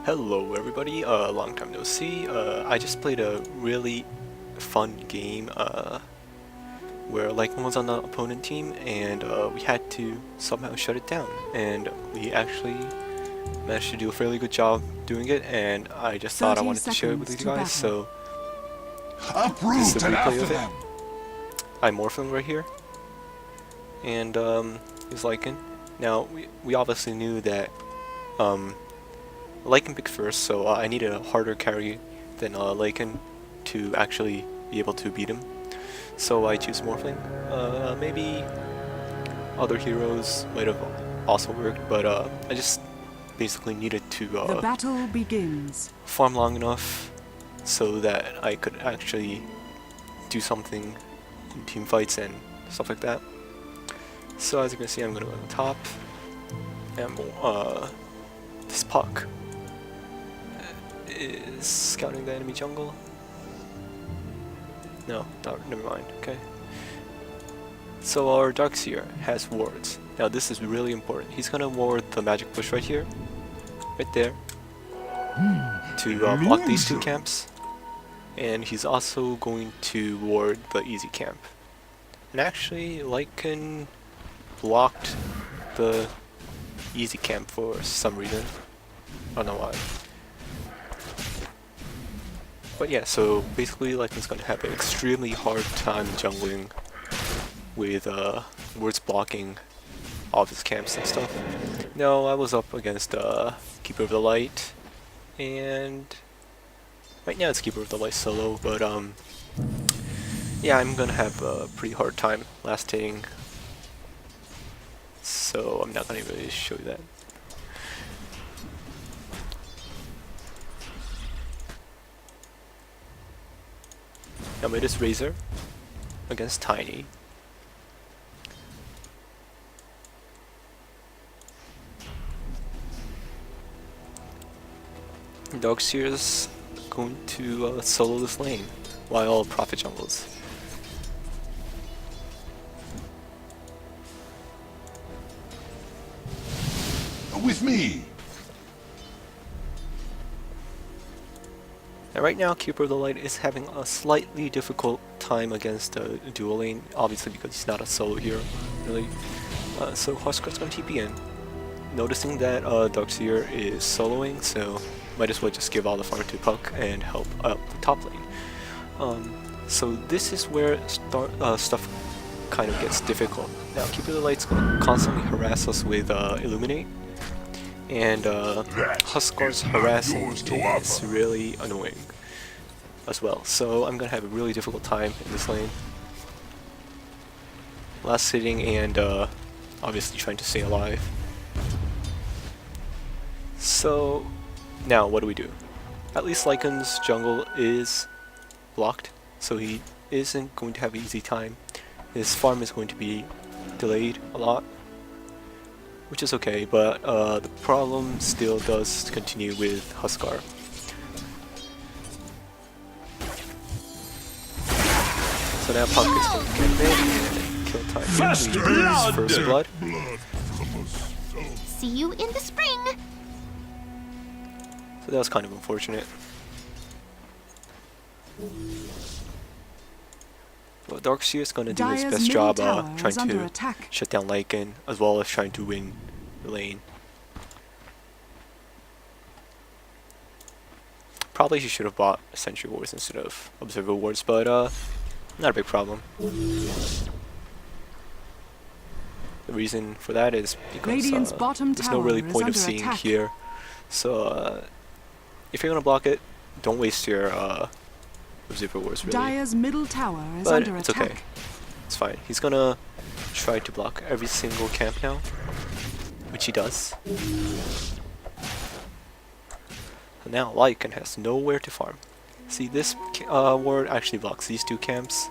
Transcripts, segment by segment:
Hello everybody, long time no see. I just played a really fun game where Lycan was on the opponent team and we had to somehow shut it down, and we actually managed to do a fairly good job doing it, and I just thought I wanted to share it with you guys, so this is a replay of it. I'm Morphling right here, and here's Lycan. Now we obviously knew that Lycan picked first, so I needed a harder carry than Lycan to actually be able to beat him. So I choose Morphling. Maybe other heroes might have also worked, but I just basically needed to the battle begins. Farm long enough so that I could actually do something in team fights and stuff like that. So as you can see, I'm gonna go on top, and this puck is scouting the enemy jungle. No, never mind. Okay. So our Darkseer has wards. Now this is really important. He's gonna ward the magic push right here, right there, to block these two camps, and he's also going to ward the easy camp. And actually, Lycan blocked the easy camp for some reason. I don't know why. But yeah, so basically Lycan's going to have an extremely hard time jungling with wards blocking all of his camps and stuff. No, I was up against Keeper of the Light, and right now it's Keeper of the Light solo, but yeah, I'm gonna have a pretty hard time last hitting, so I'm not gonna really show you that. Now it is Razor against Tiny. Darkseer is going to solo this lane while Prophet jungles. With me. And right now, Keeper of the Light is having a slightly difficult time against a dual lane, obviously because he's not a solo hero, really. So Huskard's going to TP in, noticing that Darkseer is soloing, so might as well just give all the farm to Puck and help out the top lane. So this is where stuff kind of gets difficult. Now Keeper of the Light's going to constantly harass us with Illuminate, and Huskar's harassing is really annoying as well. So I'm gonna have a really difficult time in this lane. Last hitting and obviously trying to stay alive. So now what do? At least Lycan's jungle is blocked, so he isn't going to have an easy time. His farm is going to be delayed a lot, which is okay, but the problem still does continue with Huskar. So now Puck is going to get in and kill time. First blood. See you in the spring. So that was kind of unfortunate. Well, Darkseer is going to do his best job trying to shut down Lycan, as well as trying to win the lane. Probably he should have bought Sentry Wards instead of Observer Wards, but not a big problem. The reason for that is because there's no really point of seeing here. So if you're going to block it, don't waste your Observer Wards, really. Dire's middle tower is but under it's attack. okay. It's fine. He's gonna try to block every single camp now, which he does. And now Lycan has nowhere to farm. See, this ward actually blocks these two camps.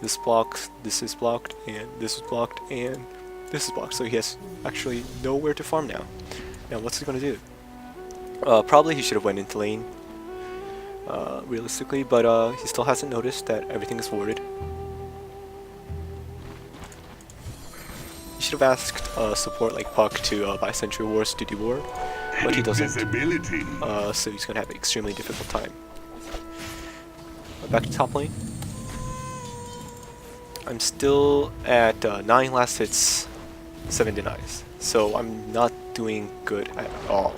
This blocks, this is blocked, and this is blocked, and this is blocked. So he has actually nowhere to farm now. Now what's he gonna do? Probably he should have went into lane, realistically, but he still hasn't noticed that everything is warded. He should have asked support like Puck to buy Sentry Wards to deward, but he doesn't. Invisibility. So he's gonna have an extremely difficult time. Back to top lane. I'm still at 9 last hits, 7 denies. So I'm not doing good at all.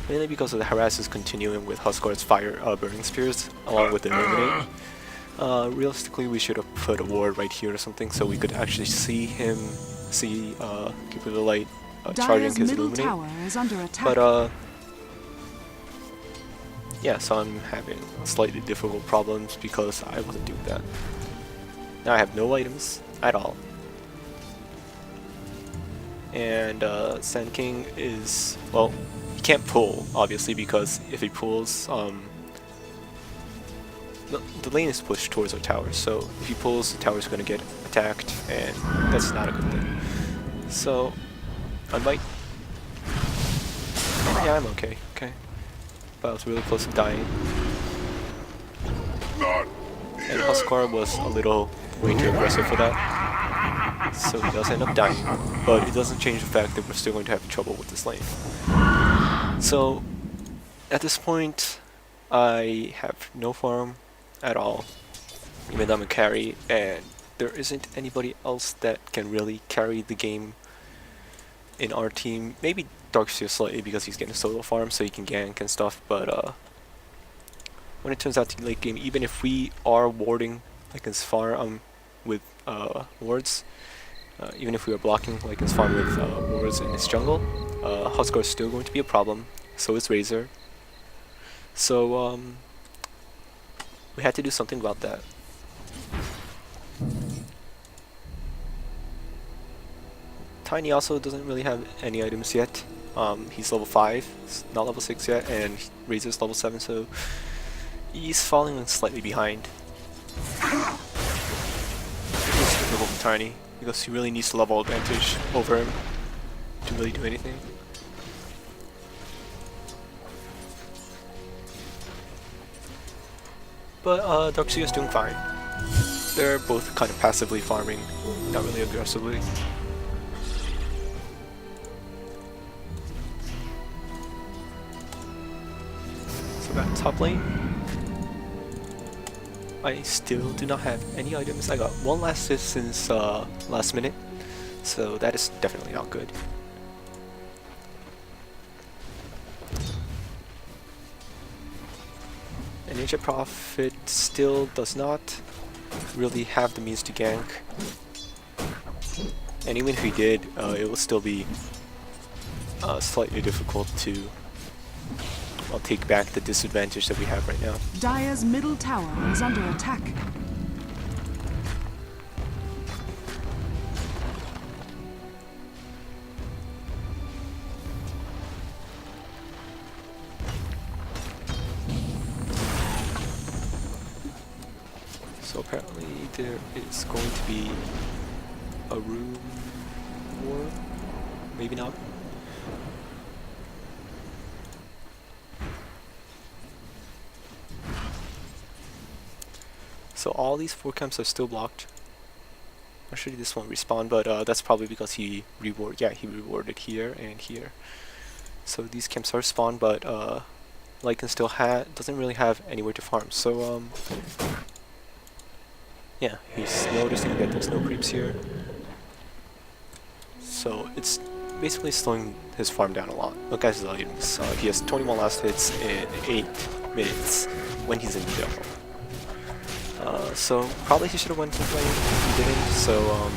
Mainly because of the harasses continuing with Huskard's fire burning spears along with the illuminate. Realistically, we should have put a ward right here or something so we could actually see him, Keeper of the Light charging Dire's his middle illuminate. tower is under attack. But yeah, so I'm having slightly difficult problems because I wasn't doing that. Now I have no items at all. And Sand King is, well, he can't pull, obviously, because if he pulls, the lane is pushed towards our tower, so if he pulls, the tower's going to get attacked, and that's not a good thing. So, I might... Yeah, I'm okay, But I was really close to dying. And Huskar was a little way too aggressive for that. So he does end up dying, but it doesn't change the fact that we're still going to have trouble with this lane. So, at this point, I have no farm at all, even though I'm a carry, and there isn't anybody else that can really carry the game in our team. Maybe Darkseer slightly because he's getting solo farm so he can gank and stuff, but when it turns out to late game, even if we are warding Lycan's farm with wards, even if we are blocking Lycan's farm with wards in his jungle, Huskar is still going to be a problem, so is Razor. So we had to do something about that. Tiny also doesn't really have any items yet. He's level 5, not level 6 yet, and Razor's level 7, so he's falling slightly behind. It's difficult for Tiny, because he really needs level advantage over him to really do anything. But Darkseer is doing fine. They're both kind of passively farming, not really aggressively. So back top lane. I still do not have any items. I got one last hit since last minute, so that is definitely not good. And Ninja Prophet still does not really have the means to gank. And even if he did, it will still be slightly difficult to take back the disadvantage that we have right now. Dire's middle tower is under attack. So apparently there is going to be a room war, maybe not. So all these 4 camps are still blocked. Actually this won't respawn, but that's probably because he rewarded here and here. So these camps are spawned, but Lycan still doesn't really have anywhere to farm. So yeah, he's noticing that there's no creeps here. So it's basically slowing his farm down a lot. Look at his items. He has 21 last hits in 8 minutes when he's in the jungle. So probably he should have went to lane. He didn't. So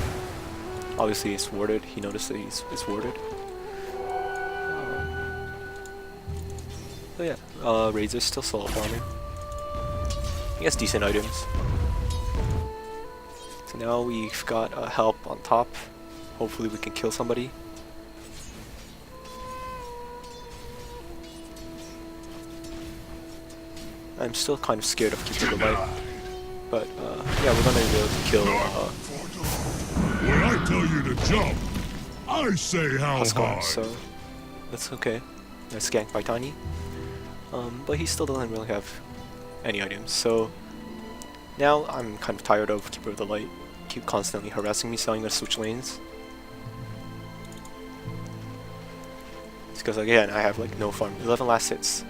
obviously it's warded. He noticed that it's warded. So yeah, Razor's still solo farming. He has decent items. So now we've got help on top. Hopefully we can kill somebody. I'm still kind of scared of keeping the light. But yeah, we're gonna be able to kill When I tell you to jump, I say how Huskar, hard. so that's okay. That's ganked by Tiny. But he still doesn't really have any items, so now I'm kind of tired of Keeper of the Light. Keep constantly harassing me, so I'm gonna switch lanes. because again I have like no farm. 11 last hits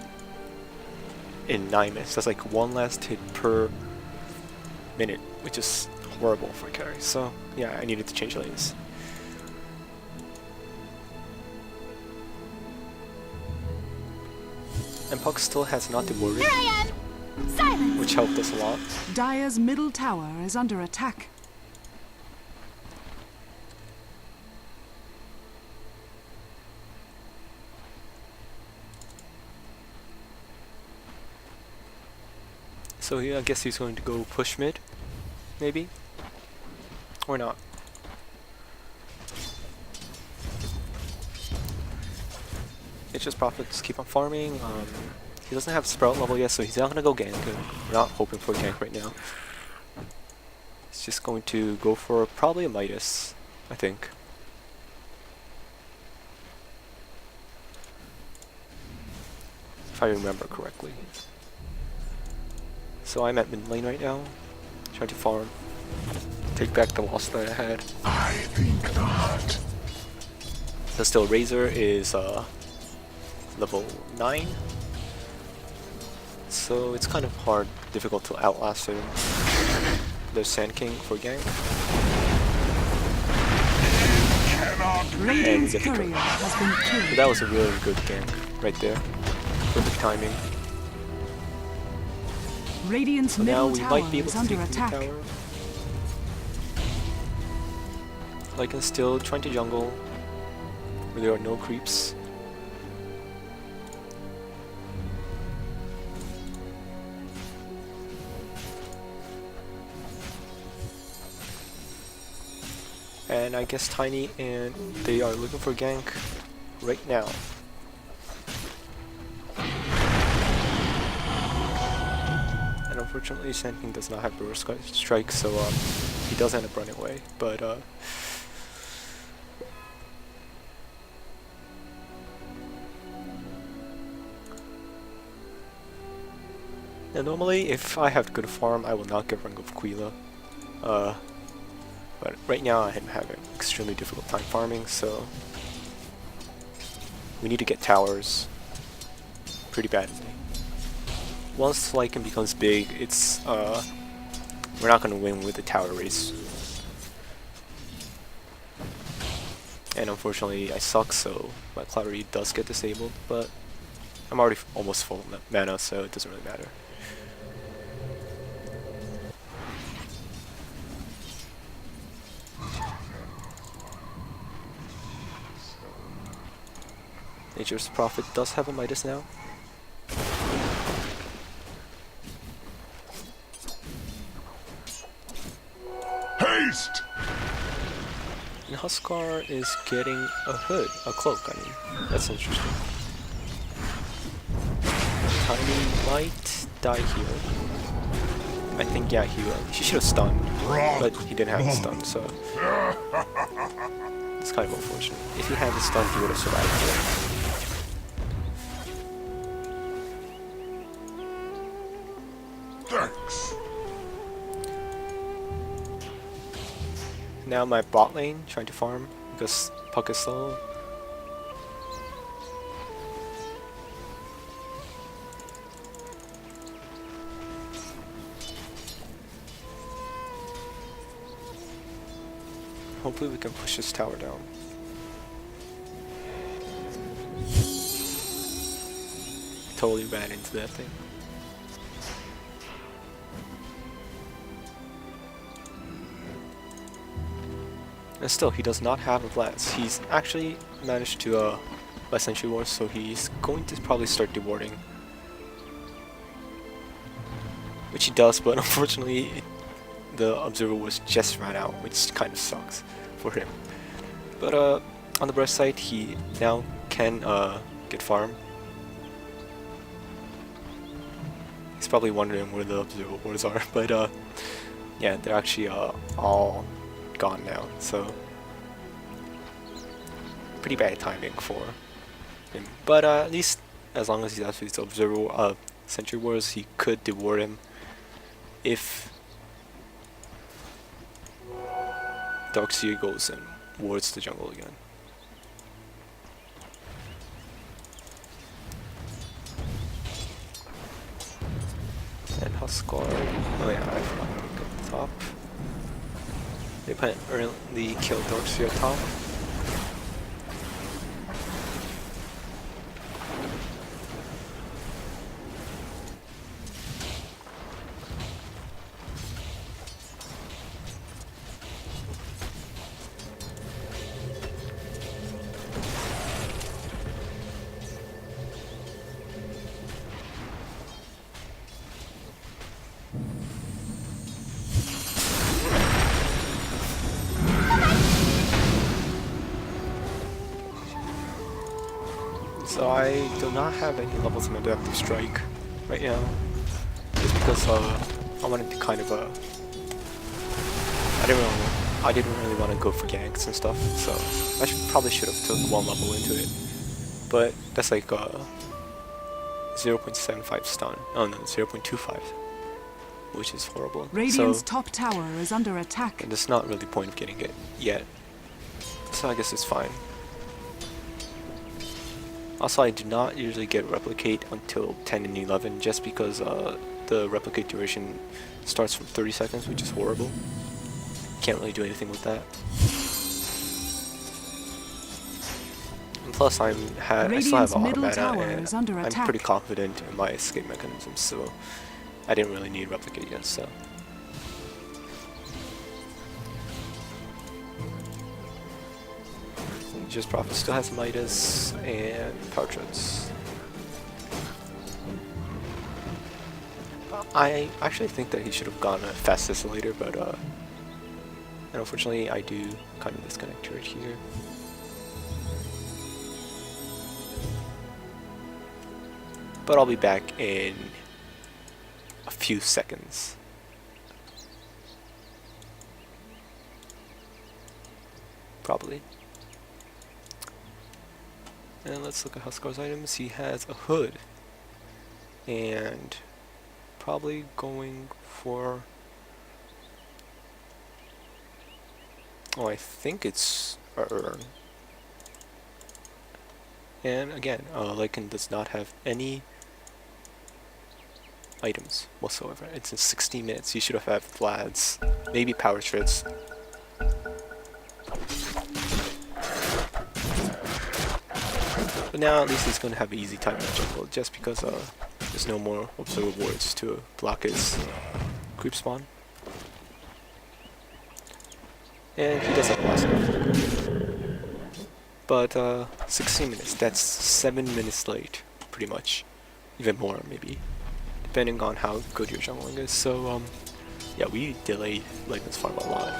in 9 minutes. That's like 1 last hit per minute, which is horrible for a carry. So yeah, I needed to change lanes. And Puck still has not devoted, Here I am! Silence! which helped us a lot. Dire's middle tower is under attack. So yeah, I guess he's going to go push mid, maybe? Or not. It's just Prophet, just keep on farming. He doesn't have Sprout level yet, so he's not gonna go gank. We're not hoping for a gank right now. He's just going to go for probably a Midas, I think. If I remember correctly. So I'm at mid lane right now, trying to farm, take back the loss that I had. I think not. So still, Razor is level 9, so it's kind of hard, difficult to outlast him. There's Sand King for gank. Radiant's get the courier kill. has been So killed. that was a really good gank right there. Perfect timing. Radiant's So now middle we tower might be able is to under take the attack. tower. Lycan still trying to jungle, where there are no creeps. And I guess Tiny and they are looking for gank right now. And unfortunately Sand King does not have Burst Strike, so he does end up running away. But now normally if I have good farm I will not get rank of Quila. But right now I'm having extremely difficult time farming, so we need to get towers pretty badly. Once Lycan becomes big, it's we're not gonna win with the tower race. And unfortunately I suck, so my Cloud Reed does get disabled, but I'm already almost full mana, so it doesn't really matter. Nature's Prophet does have a Midas now. Haste! And Huskar is getting a hood, a cloak, I mean. That's interesting. Tiny might die here. I think, yeah, he should have stunned, but he didn't have the stun, so it's kind of unfortunate. If he had the stun, he would have survived here. Thanks. Now my bot lane, trying to farm, because Puck is slow. Hopefully we can push this tower down. Totally ran into that thing. And still, he does not have a Blast. He's actually managed to let Sentry Wars, so he's going to probably start dewarding. Which he does, but unfortunately the Observer Wars just ran out, which kind of sucks for him. But on the bright side, he now can get farm. He's probably wondering where the Observer Wars are, but yeah, they're actually all gone now, so pretty bad timing for him. But at least as long as he's after these Observer Sentry Wars, he could deward him if Darkseer goes and wards the jungle again. Huskar. Oh yeah, I forgot to look at the top. They put early kill Dorsia top. So I do not have any levels in Adaptive Strike right now, just because I wanted to kind of I didn't really want to go for ganks and stuff, so I probably should have took one level into it, but that's like 0.75 stun. Oh no, 0.25, which is horrible. Radiant's So top tower is under attack. there's not really point of getting it yet, so I guess it's fine. Also, I do not usually get replicate until 10 and 11, just because the replicate duration starts from 30 seconds, which is horrible. Can't really do anything with that. And plus, I still have a lot of mana, and I'm pretty confident in my escape mechanism, so I didn't really need replicate yet. So. Just Prophet still has Midas and Power Treads. I actually think that he should have gone a fast later, but and unfortunately I do kind of disconnect right here. But I'll be back in a few seconds. Probably. And let's look at Huskar's items. He has a hood, and probably going for, oh, I think it's a urn. And again, Lycan does not have any items whatsoever. It's in 16 minutes. You should have had Vlad's, maybe Power Treads. But now at least he's going to have an easy time in the jungle, just because there's no more observer wards to block his creep spawn. And he does have a last. But 16 minutes, that's 7 minutes late, pretty much. Even more, maybe, depending on how good your jungling is. So yeah, we delayed Lycan's farm a lot.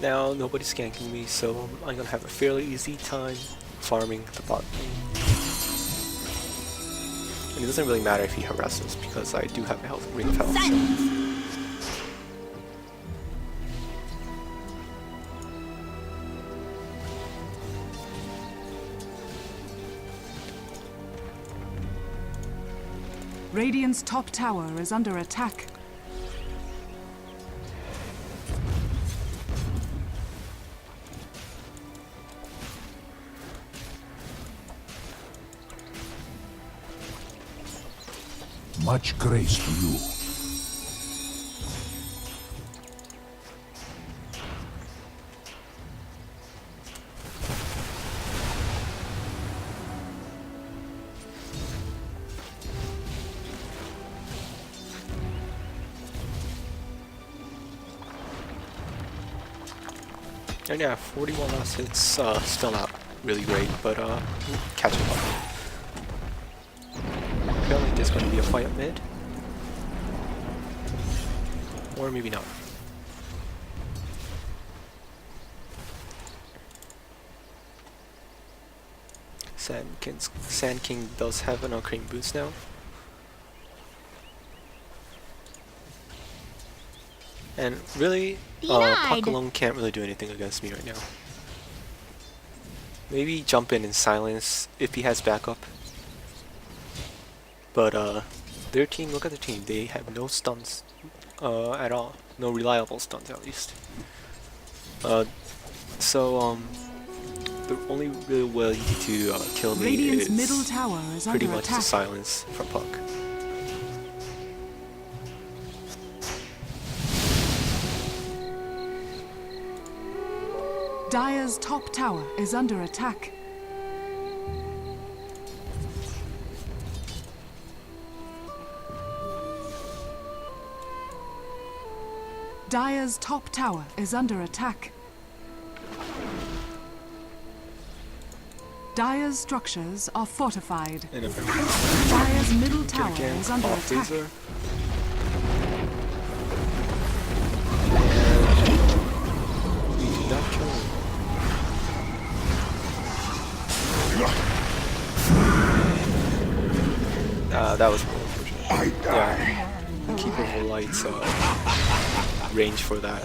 Now nobody's ganking me, so I'm gonna have a fairly easy time farming the bot lane. And it doesn't really matter if he harasses, because I do have a ring of health. So. Radiant's top tower is under attack. Much grace to you. And yeah, 41 last hits, still not really great, but catching up. Apparently there's going to be a fight up mid. Or maybe not. Sand King does have an Arcane boost now. And really, Puck alone can't really do anything against me right now. Maybe jump in and silence if he has backup. But Their team, look at the team. They have no stunts at all. No reliable stunts, at least. So the only real way to kill me Radiant's is middle tower is pretty under much attack. the silence from Puck. Dire's top tower is under attack. Dire's top tower is under attack. Dire's structures are fortified. And Dire's middle tower again, is under off attack. laser. We do not kill him. That was really unfortunate. Yeah, Keeper of Light's range for that.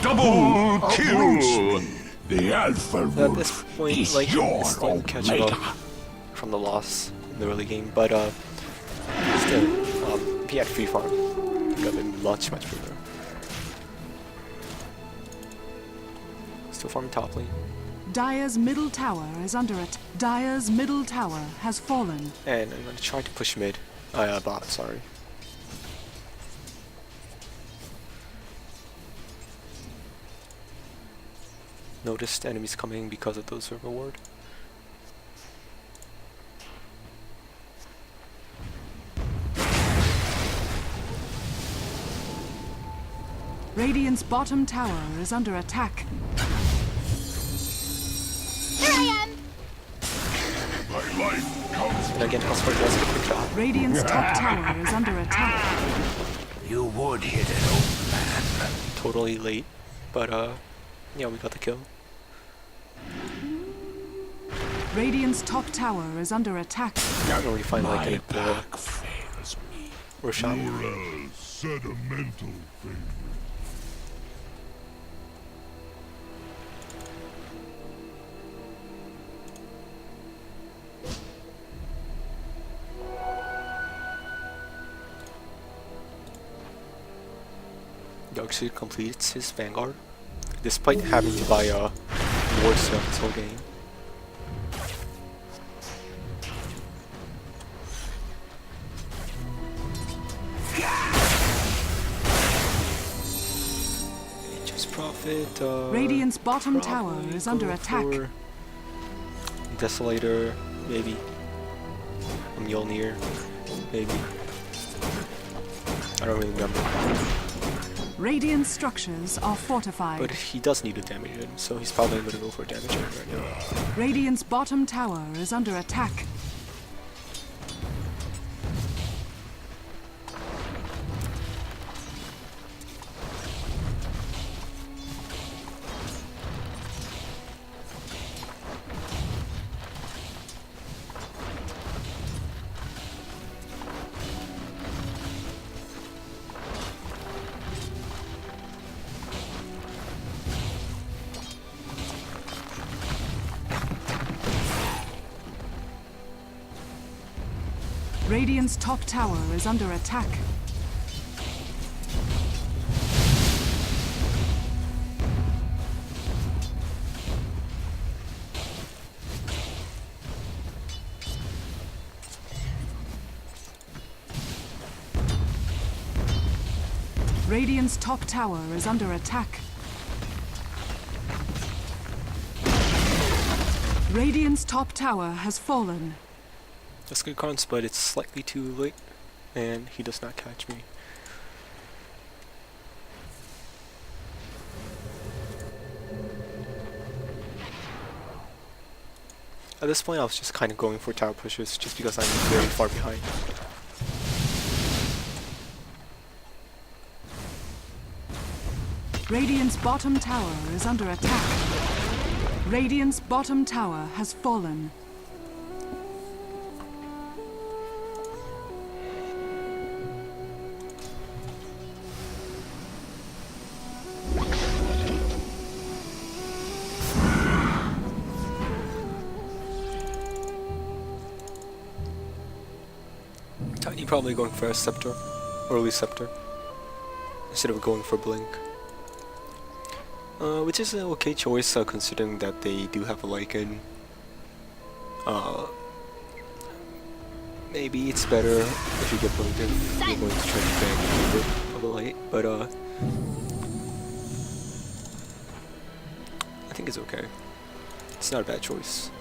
Double kill! The Alpha At this Wolf point, is like, your it's starting to catch up from the loss in the early game, but still, if he had free farm, it would have been much better. Still farming top lane, Dire's middle tower is under attack. Dire's middle tower has fallen. and I'm gonna try to push mid. Bot, sorry. Noticed enemies coming because of those reward. Radiant's bottom tower is under attack. Here I am. My life comes And again, Husband does a quick shot. Radiant's top tower is under attack. You would hit it, old man. Totally late, but yeah, we got the kill. Radiant's top tower is under attack. Not really find like My it. back fails me. Roshan. You're a sentimental thing. Actually completes his Vanguard, despite having to buy a ward stuff this whole game. Just profit. Radiant's bottom tower probably is under go attack. for Desolator, maybe. A Mjolnir, maybe. I don't really remember. Radiant structures are fortified. But he does need to damage him, so he's probably going to go for damage him right now. Radiant's bottom tower is under attack. Radiant's top tower is under attack. Radiant's top tower is under attack. Radiant's top tower has fallen. That's good cards, but it's slightly too late, and he does not catch me. At this point, I was just kind of going for tower pushes, just because I'm very far behind. Radiant's bottom tower is under attack. Radiant's bottom tower has fallen. You're probably going for a Scepter, early Scepter, instead of going for Blink. Which is an okay choice considering that they do have a Lycan. Maybe it's better if you get Blink if you're going to try to bang a little bit of a light, but I think it's okay. It's not a bad choice.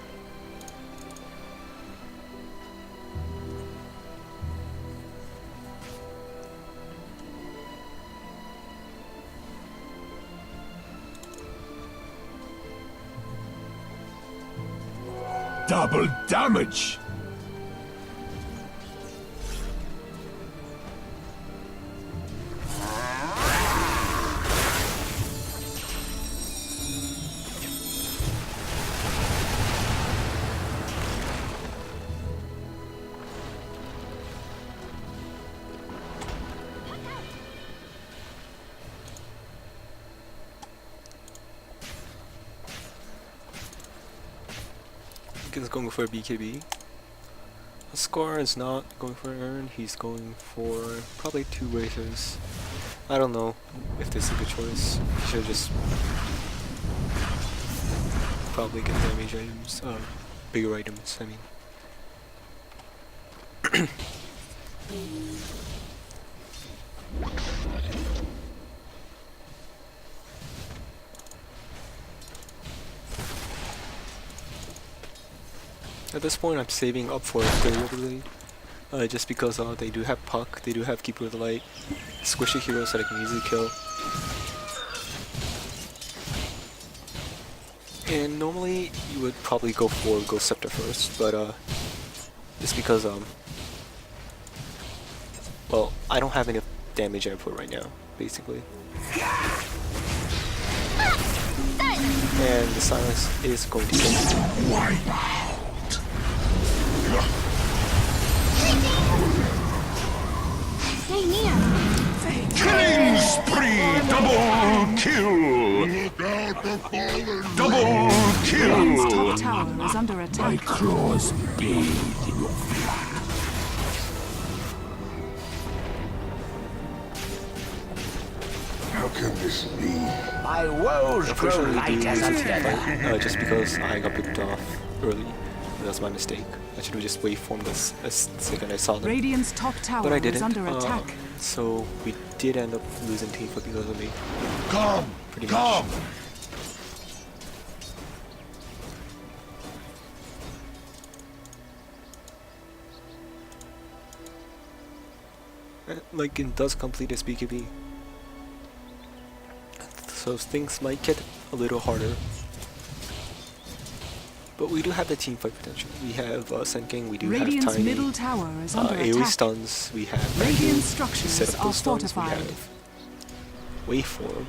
Double damage! He's going for a BKB. Scar is not going for an Urn, he's going for probably 2 races. I don't know if this is a good choice. He should just probably get damage items, bigger items, I mean. At this point, I'm saving up for a third ability, just because they do have Puck, they do have Keeper of the Light, squishy heroes that I can easily kill. And normally, you would probably go for Ghost Scepter first, but just because well, I don't have enough damage output right now, basically. And the silence is going to kill. Wipe out! Stay near. Killing spree! Double kill! Look out for fallen! Double Radiant's kill! top tower is under My attack. claws bathe in your blood. How can this be? My woes grow Unfortunately, light they as a lose the feather. fight, just because I got picked off early. That's my mistake. I should have just waveformed this the second I saw them. Radiant's top But tower I is didn't. under attack. So we did end up losing team fight because of me. Come! Pretty Come! much. Lycan does complete his BKB. So things might get a little harder. But we do have the team fight potential. We have Senking, we do Radiant's have Tiny, middle tower is under AoE attack. stuns, we have Radiant to structures set up are those stuns, fortified. we have Waveform,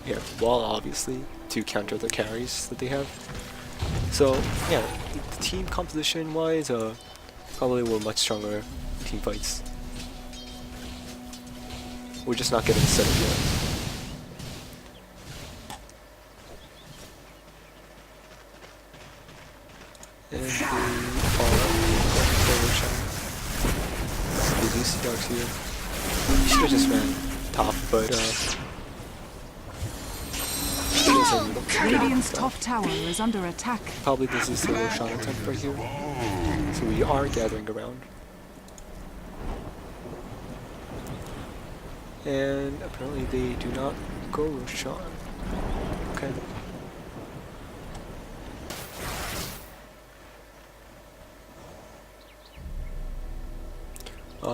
we have Wall obviously to counter the carries that they have. So yeah, the team composition wise, probably we're much stronger team fights. We're just not getting set up yet. And we are Roshan. We do see Darks here. He should have just ran top, but he doesn't. Radiant's top tower is under attack. Probably this is the Roshan attempt right here. So we are gathering around. And apparently they do not go Roshan. Okay.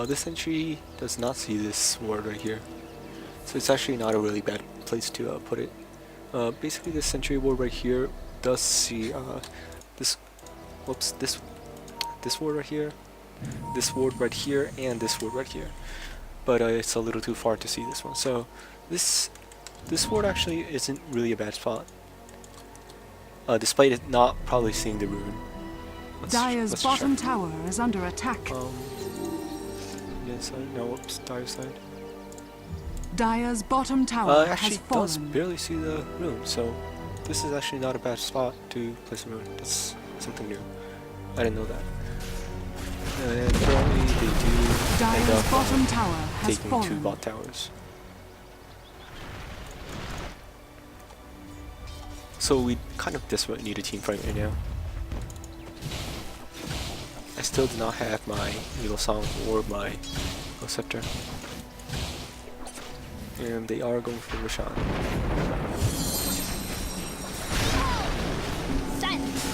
This sentry does not see this sword right here, so it's actually not a really bad place to put it. Basically, this sentry ward right here does see this ward right here, this ward right here, and this ward right here. But it's a little too far to see this one. So this ward actually isn't really a bad spot, despite it not probably seeing the rune. Dire's bottom tower is under attack. Side? No, whoops, Dire side. Dire's bottom tower Actually has does fallen. barely see the rune, so this is actually not a bad spot to place a rune. That's something new. I didn't know that. And apparently they do end Dire's up bottom tower has taking 2 fallen. bot towers. So we kind of desperately need a team fight right now. I still do not have my Needle Song or my Scepter. And they are going for Roshan. Silence.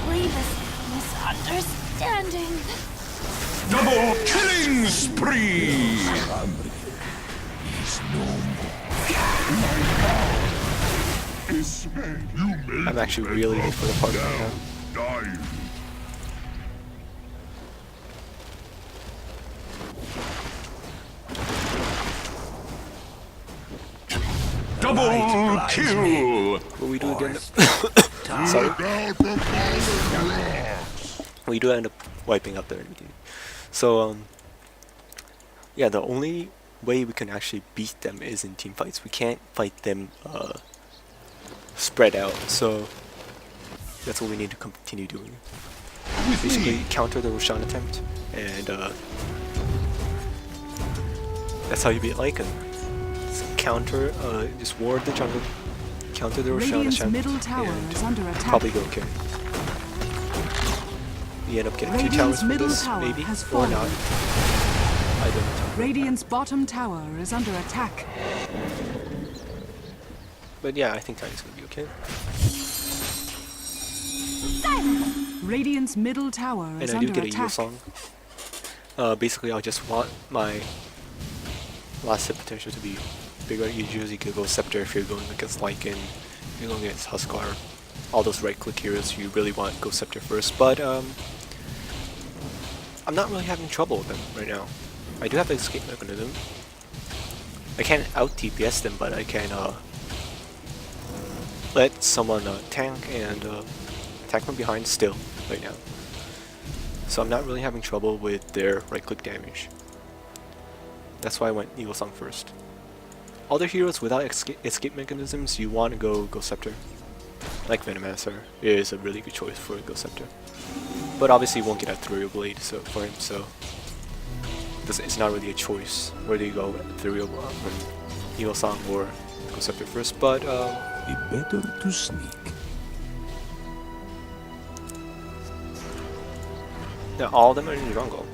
Grievous misunderstanding. Double killing spree! I'm actually really late for the party right now. Die. Double kill! But we do again. Sorry. We do end up wiping up their enemy. So yeah, the only way we can actually beat them is in team fights. We can't fight them spread out. So that's what we need to continue doing. Basically counter the Roshan attempt, and that's how you beat Lycan. Counter, just ward the jungle, counter the Roshan Radiant's attempt, middle tower is and under attack. probably go okay. We end up getting 2 Radiant's towers from middle this, tower maybe, has or fallen. not. I don't know. Radiant's bottom tower is under attack. But yeah, I think Tiny's gonna be okay. Radiant's middle tower And is I do under get a Eagle attack. Song. Basically, I just want my last hit potential to be bigger. You usually could go Scepter if you're going against Lycan, if you're going against Huskar. All those right-click heroes, you really want to go Scepter first. But I'm not really having trouble with them right now. I do have the escape mechanism. I can't out-DPS them, but I can let someone tank and attack from behind still right now. So I'm not really having trouble with their right-click damage. That's why I went Eagle Song first. Other heroes without escape mechanisms, you want to go Scepter. Like Venomancer is a really good choice for Go Scepter. But obviously you won't get a Ethereal Blade for him, so it's not really a choice whether you go Ethereal Eagle Song or Go Scepter first. But Be better to sneak. yeah, all of them are in the jungle.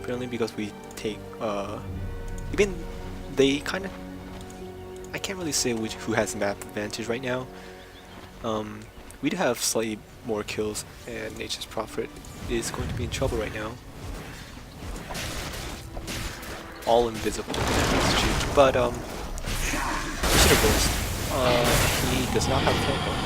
Apparently because we take even they kind of, I can't really say who has map advantage right now. We do have slightly more kills, and Nature's Prophet is going to be in trouble right now. All invisible, that's huge. But we should have burst. He does not have a teleport.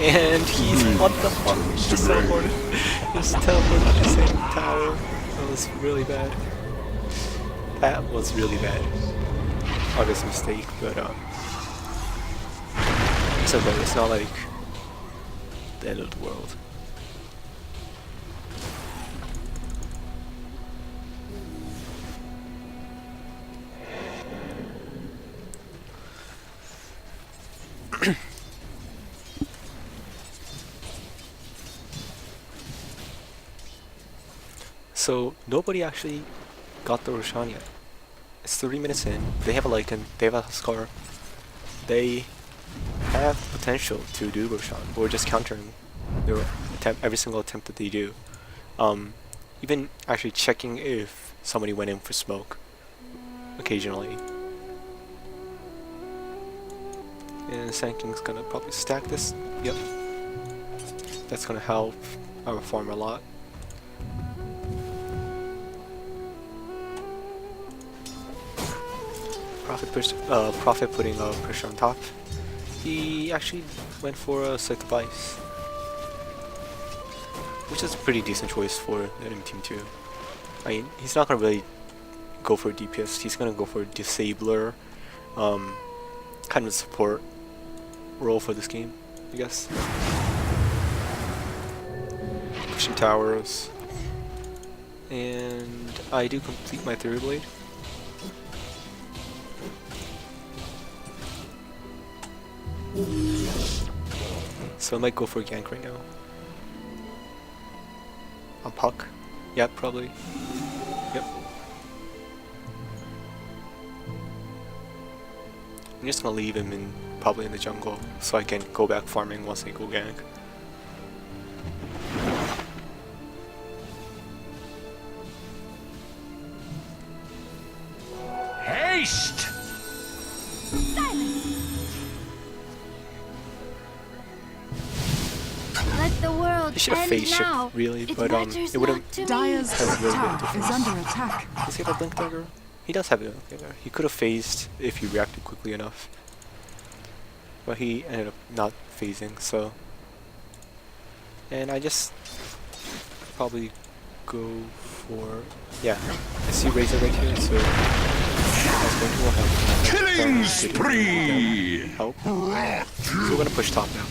And he's what the fuck? He just teleported. He just teleported to the same tower. That was really bad. That was really bad. Obvious mistake, but it's okay. It's not like the end of the world. So nobody actually got the Roshan yet. It's 30 minutes in. They have a Lycan. They have a Huskar. They have potential to do Roshan. We're just countering their every single attempt that they do. Even actually checking if somebody went in for smoke occasionally. And Sand King's gonna probably stack this. Yep. That's gonna help our farm a lot. Prophet putting a pressure on top. He actually went for a Sight of Ice, which is a pretty decent choice for the enemy team too. I mean, he's not gonna really go for a DPS. He's gonna go for a disabler, kind of support role for this game, I guess. Pushing towers, and I do complete my Ethereal Blade. So I might go for a gank right now. On Puck? Yeah, probably. Yep. I'm just gonna leave him in probably in the jungle so I can go back farming once I go gank. Haste! Let the world He should have end phase now. shift really, It but matters it would have. not to me. Dire's Has top really been tower is different. under attack. Does he have a blink dagger? He does have a blink dagger. He could have phased if he reacted quickly enough. But he ended up not phasing, so. And I just probably go for. Yeah, I see Razor right here, so. I was going to help. Killing spree! Help. So we're gonna push top now.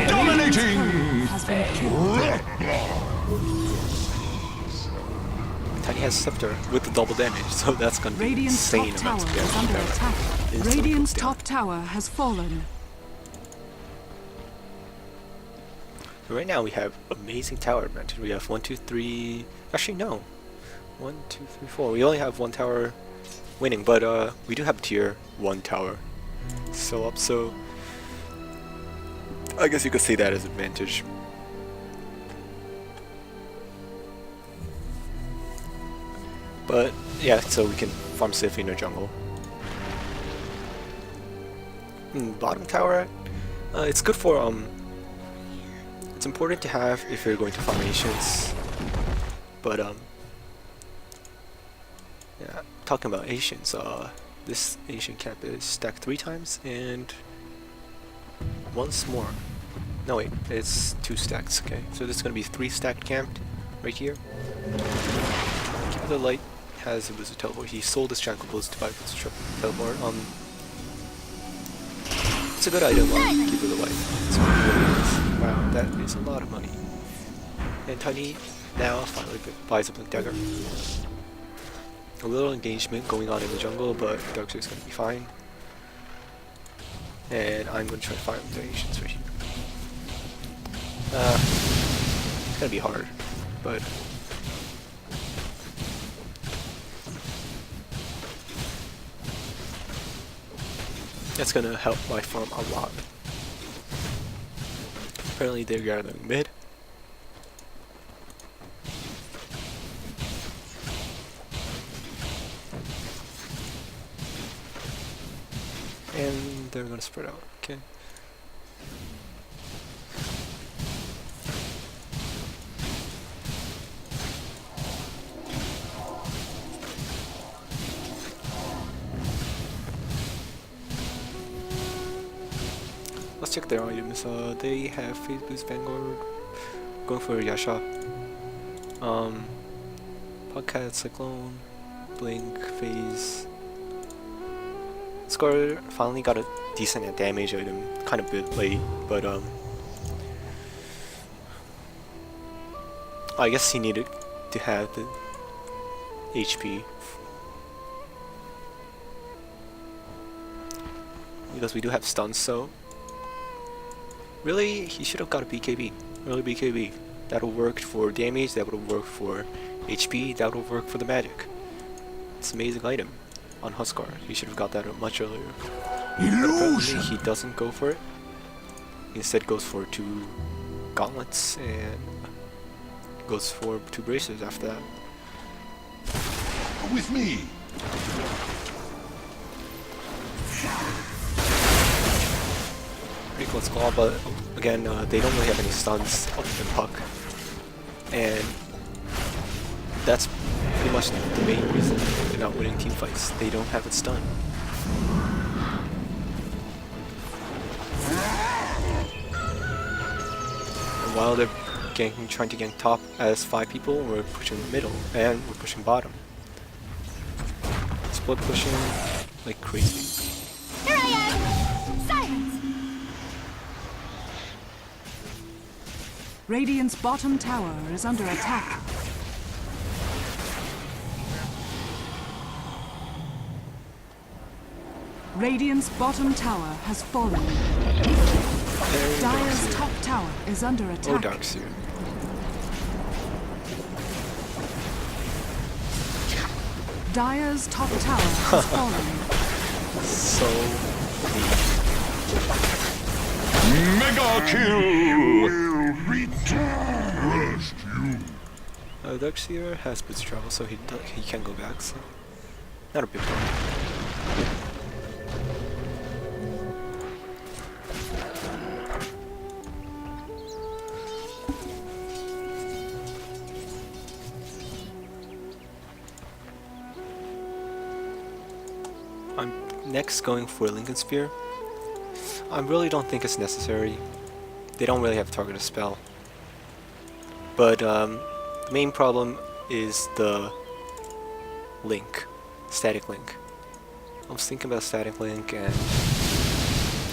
Dominating! Has been killed. Tiny has Scepter with the double damage, so that's gonna be Radiant's insane top tower amounts of is damage. under attack. Instantly Radiant's goes down. top tower has fallen. So right now we have amazing tower advantage. We have 1, 2, 3. Actually, no. 1, 2, 3, 4. We only have one tower winning, but we do have tier 1 tower still up, so I guess you could say that as advantage. But yeah, so we can farm safely in the jungle. Bottom tower, it's good for it's important to have if you're going to formations. But yeah, talking about Asians, this Asian camp is stacked 3 times and once more. No wait, it's 2 stacks. Okay, so this is gonna be 3 stacked camped right here. Keeper the Light has a wizard teleport. He sold his Shackle Boots to buy his teleport. It's a good item on Keeper the Light. It's really is. Wow, that is a lot of money. And Tiny now finally buys a Blink Dagger. A little engagement going on in the jungle, but Darkseid's gonna be fine. And I'm gonna try to farm the Asians right here. It's gonna be hard, but that's gonna help my farm a lot. Apparently they're gathering mid. And they're gonna spread out, okay. Let's check their items. They have Phase Boost Vanguard, going for Yasha. Podcat, Cyclone, Blink, Phase. Scar finally got a decent damage item, kind of bit late, but I guess he needed to have the HP because we do have stuns, so really he should have got a BKB, early BKB. That would work for damage, that would have worked for HP, that would have worked for the magic. It's an amazing item on Huskar. He should have got that much earlier. But apparently he doesn't go for it. He instead goes for 2 gauntlets and goes for 2 bracers after that. With me. Pretty close call, but again, they don't really have any stuns other than Puck. And that's pretty much the main reason they're not winning team fights. They don't have it stun. And while they're trying to gank top as 5 people, we're pushing middle and we're pushing bottom. Split pushing like crazy. Here I am! Silence! Radiant's bottom tower is under attack. Radiant's bottom tower has fallen. Dire's top tower is under Oh, attack. Darkseer. Dire's top tower has fallen. So Mega kill! Will return. Crushed you. Darkseer has boots travel, so he can go back. So not a big problem. I'm next going for Lycan Spear. I really don't think it's necessary. They don't really have targeted spell. But the main problem is the link, static link. I was thinking about static link, and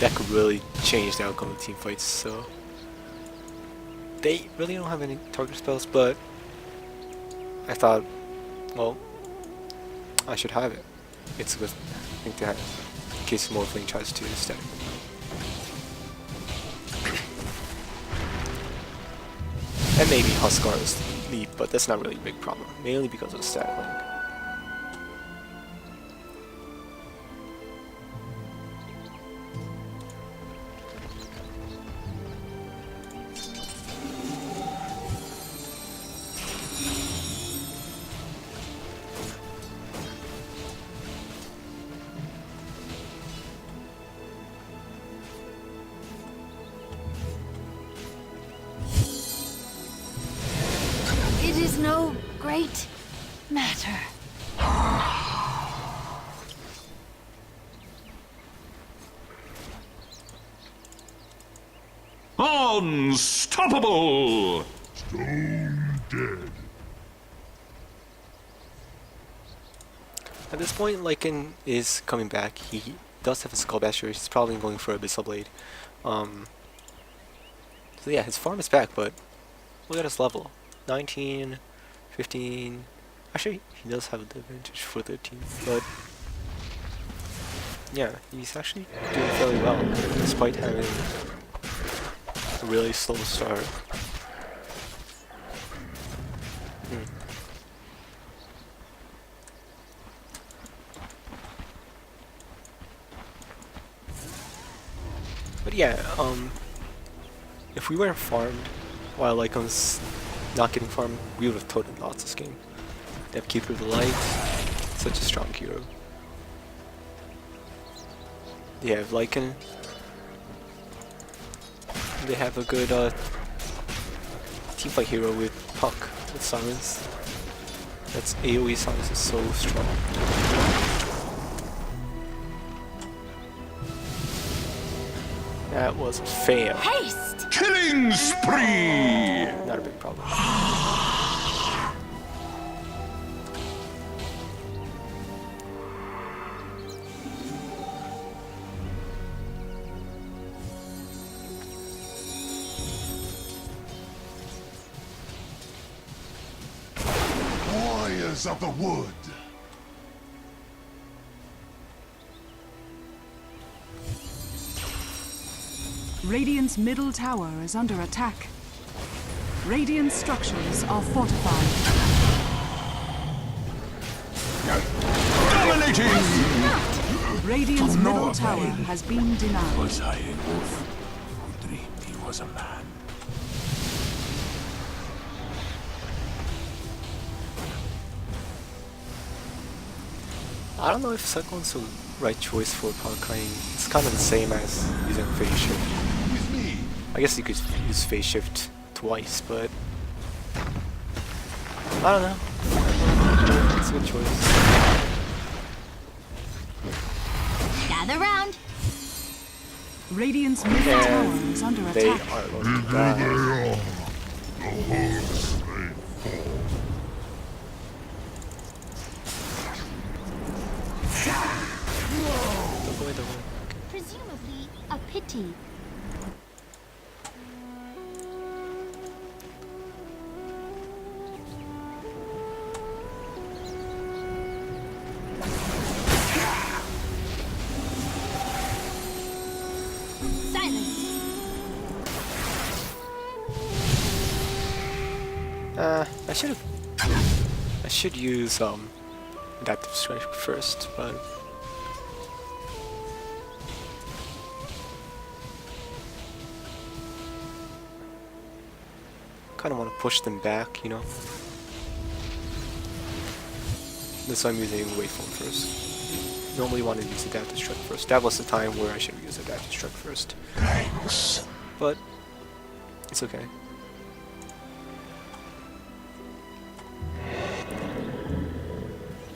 that could really change the outcome of team fights. So they really don't have any target spells, but I thought, well, I should have it. It's a good thing to have in case Morphling tries to static. And maybe Huskar's leap, but that's not really a big problem, mainly because of the static link. It is no great matter. Unstoppable! Stone dead. At this point, Lycan is coming back. He does have a Skull Basher. He's probably going for Abyssal Blade. So yeah, his farm is back, but look at his level. 19, 15... Actually, he does have the advantage for 13, but... Yeah, he's actually doing fairly well, despite having a really slow start. But yeah, if we weren't farmed while Lycan's not getting farmed, we would have totally lost this game. They have Keeper of the Light, such a strong hero. They have Lycan. They have a good teamfight hero with Puck, with Silence. That's AoE Silence is so strong. That was a fail. Haste! Killing spree! Not a big problem. Warriors of the wood. Radiant's middle tower is under attack. Radiant structures are fortified. Dominating! Radiant's middle tower has been denied. Was I a wolf who dreamed he was a man? I don't know if Cyclone's the right choice for Palkine. It's kind of the same as using Phase Shift. With me. I guess you could use Phase Shift twice, but I don't know. It's a good choice. Gather round. Radiant's middle tower is under They attack. are going to There die. they are. The hoods they fall. Don't go away, don't go away. Presumably a pity. I should use adaptive strike first, but kind of want to push them back, you know. That's why I'm using Waveform first. Normally want to use adaptive strike first. That was the time where I should use adaptive strike first. Thanks. But it's okay.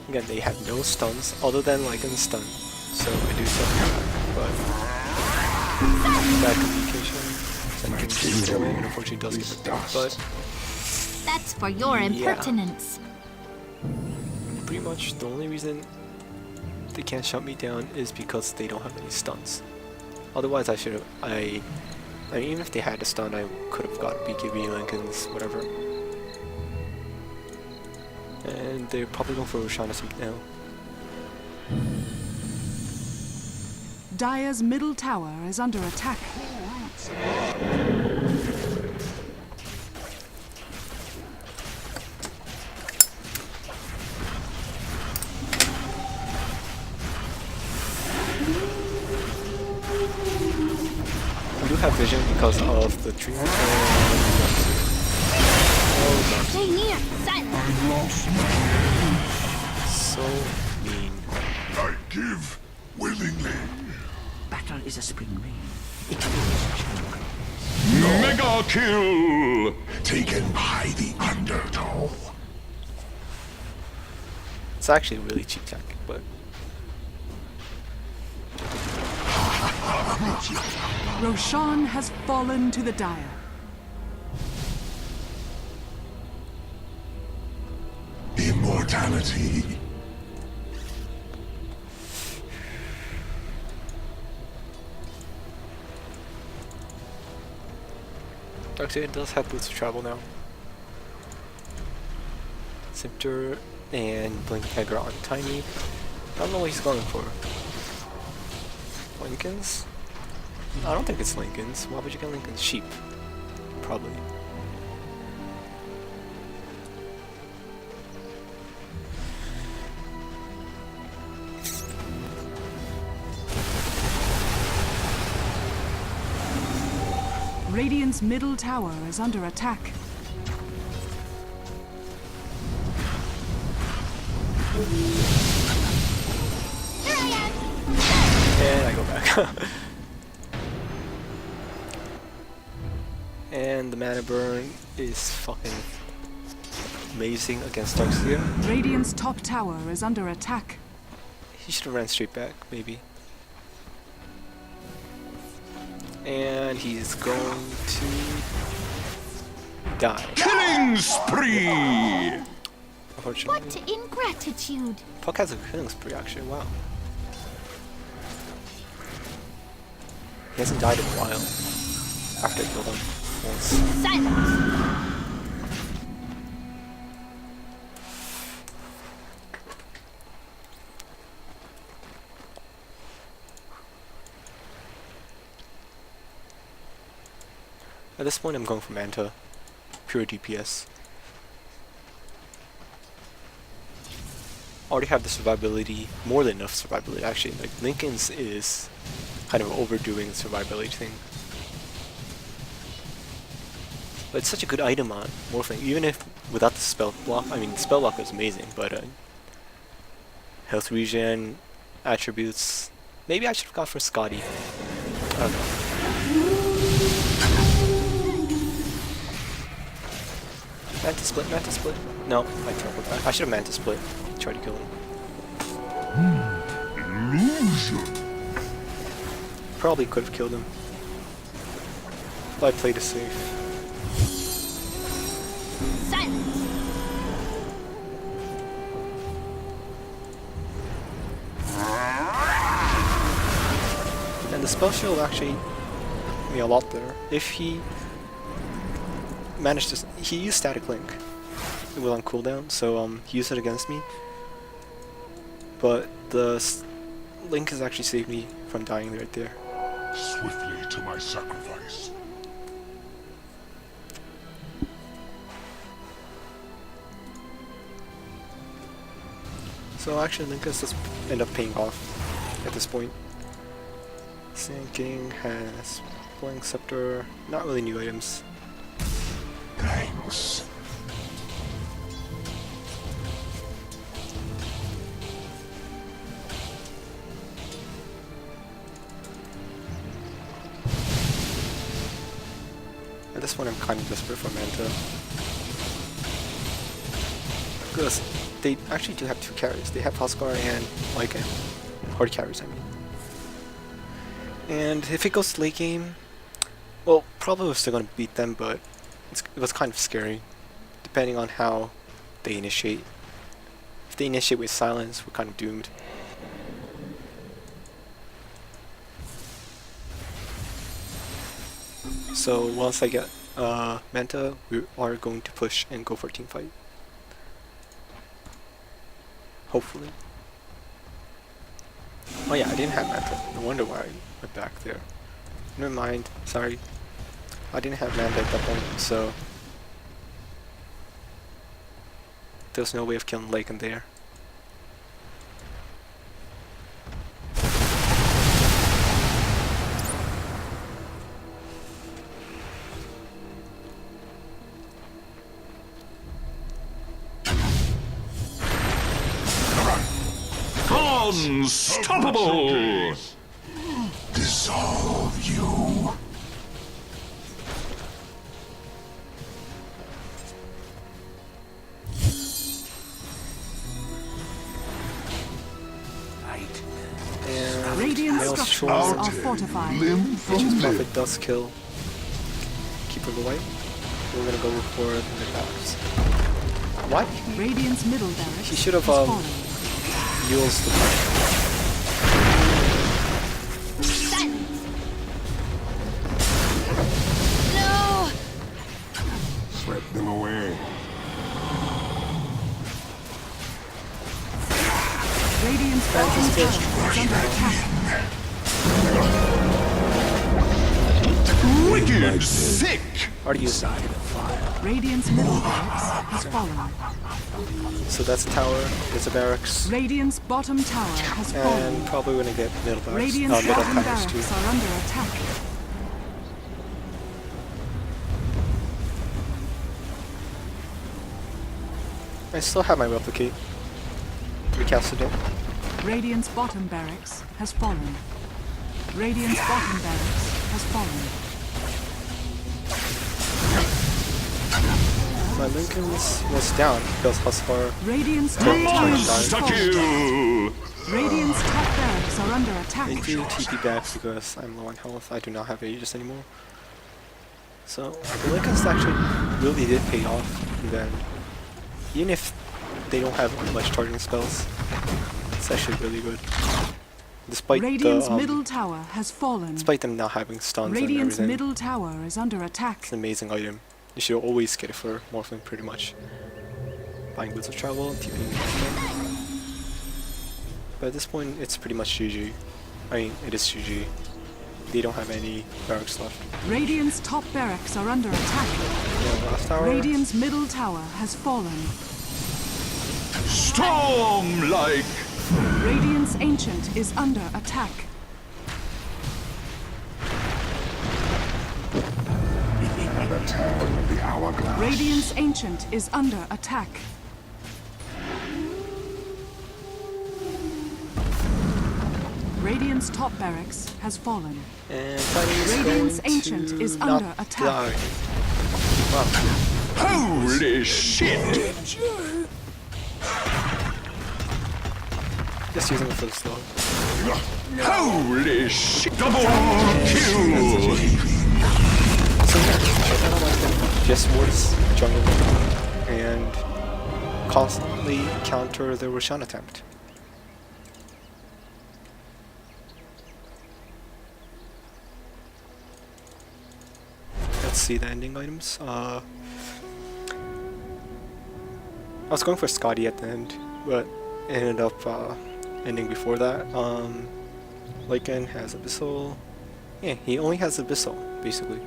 Again, they have no stuns other than Lycan's stun, so I do something, but bad communication. So I can shoot away, and unfortunately does get the but That's for your impertinence. pretty much the only reason they can't shut me down is because they don't have any stuns. Otherwise, I should have. I mean, even if they had a stun, I could have got BKB, Lincolns, whatever. And they're probably going for Roshan or something now. Dire's middle tower is under attack. We do have vision because of the tree. Stay near. Silence. I lost my So mean. I give willingly. Battle is a spring rain. It is gentle. Mega kill! Taken by the undertow. It's actually a really cheap tactic, but Roshan has fallen to the Dire. Immortality. Darkseid does have boots of travel now. Scepter and Blink Tiger on Tiny. I don't know what he's going for. Lincolns? I don't think it's Lincolns. Why would you get Lincolns? Sheep. Probably. Radiant's middle tower is under attack. Here I am. And I go back. And the mana burn is fucking amazing against Darkseid. Radiant's top tower is under attack. He should have ran straight back, maybe. And he's going to die. Killing spree! Unfortunately. What ingratitude. Puck has a killing spree actually, wow. He hasn't died in a while. After I killed him once. Silence. At this point I'm going for Manta. Pure DPS. Already have the survivability, more than enough survivability actually. Like Lincoln's is kind of overdoing the survivability thing. But it's such a good item on Morphling, even if without the spell block. I mean, the spell block is amazing, but health regen, attributes. Maybe I should have gone for Scotty. I don't know. Manta split, Manta split. No, I tried back. I should have Manta split. Try to kill him. Illusion. Probably could have killed him. But I played it safe. Silence. And the spell shield actually made me a lot there. If he managed to... He used Static Link. It was on cooldown, so he used it against me. But the Link has actually saved me from dying right there. Swiftly to my sacrifice. So actually Lycan just end up paying off at this point. Sand King has Flying Scepter, not really new items. Thanks. At this point I'm kind of desperate for Manta. Because they actually do have two carries. They have Huskar and Lycan. Hard carries, I mean. And if it goes late game, well, probably we're still gonna beat them, but it was kind of scary, depending on how they initiate. If they initiate with silence, we're kind of doomed. So once I get Manta, we are going to push and go for a team fight. Hopefully. Oh yeah, I didn't have Manta. No wonder why I went back there. Never mind, sorry. I didn't have Manta at that point, so there's no way of killing Lycan there. Unstoppable! Dissolve you. And Radiant Mael's structures Shore, are fortified. Limb which from is limb. Prophet does kill Keeper of the White. We're gonna go for the powers. What? Radiant's middle barracks He should have has fallen. Yule's the Silence. No. Swept them away. Radiant's bottom tower is under attack. Wicked sick! already used. Radiant's middle barracks has fallen. So that's a tower, there's a barracks, Radiant's bottom tower has fallen. and probably gonna get middle barracks. Radiant's Middle bottom towers too. barracks are under attack. I still have my replicate. Recasted it. Radiant's bottom barracks has fallen. Radiant's bottom barracks has fallen. My Lycan was down because Huskar Radiant's top tower has Monster fallen. kill! Radiant's top barracks are under they attack. do TP back because I'm low on health. I do not have Aegis anymore. So the Lycans actually really did pay off then. Even if they don't have much targeting spells, it's actually really good. Despite Radiant's the middle tower has fallen. despite them not having stuns Radiant's and everything, middle tower is under attack. it's an amazing item. You should always get it for Morphling pretty much. Buying Boots of Travel, TPing. But at this point, it's pretty much GG. I mean, it is GG. They don't have any barracks left. Radiant's top barracks are under attack. Yeah, last tower. Radiant's middle tower has fallen. Storm-like! Radiant's ancient is under attack. The turn of the hourglass. Radiant's ancient is under attack. Radiant's top barracks has fallen. And fighting is Radiant's going ancient to is not under attack. die. Wow. Holy shit! Just using it for the slow. Holy shit! Double kill! So yeah, I kind of like them. Just wards, jungle, and constantly counter the Roshan attempt. Let's see the ending items. I was going for Scotty at the end, but it ended up ending before that. Lycan has Abyssal. Yeah, he only has Abyssal, basically.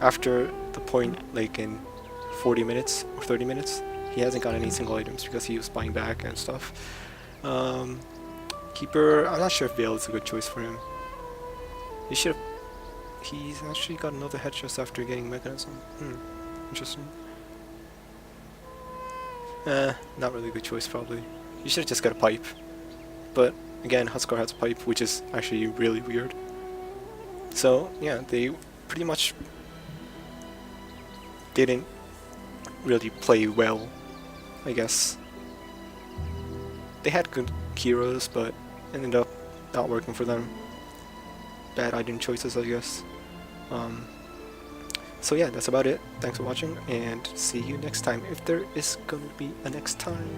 After the point, like in 40 minutes or 30 minutes, he hasn't got any single items because he was buying back and stuff. Keeper, I'm not sure if Veil is a good choice for him. He should have... He's actually got another headshot after getting Mechanism. Interesting. Not really a good choice probably. You should have just got a pipe. But again, Huskar has a pipe, which is actually really weird. So yeah, they pretty much didn't really play well, I guess. They had good Kiras, but ended up not working for them. Bad item choices, I guess. So yeah, that's about it. Thanks for watching, and see you next time, if there is going to be a next time.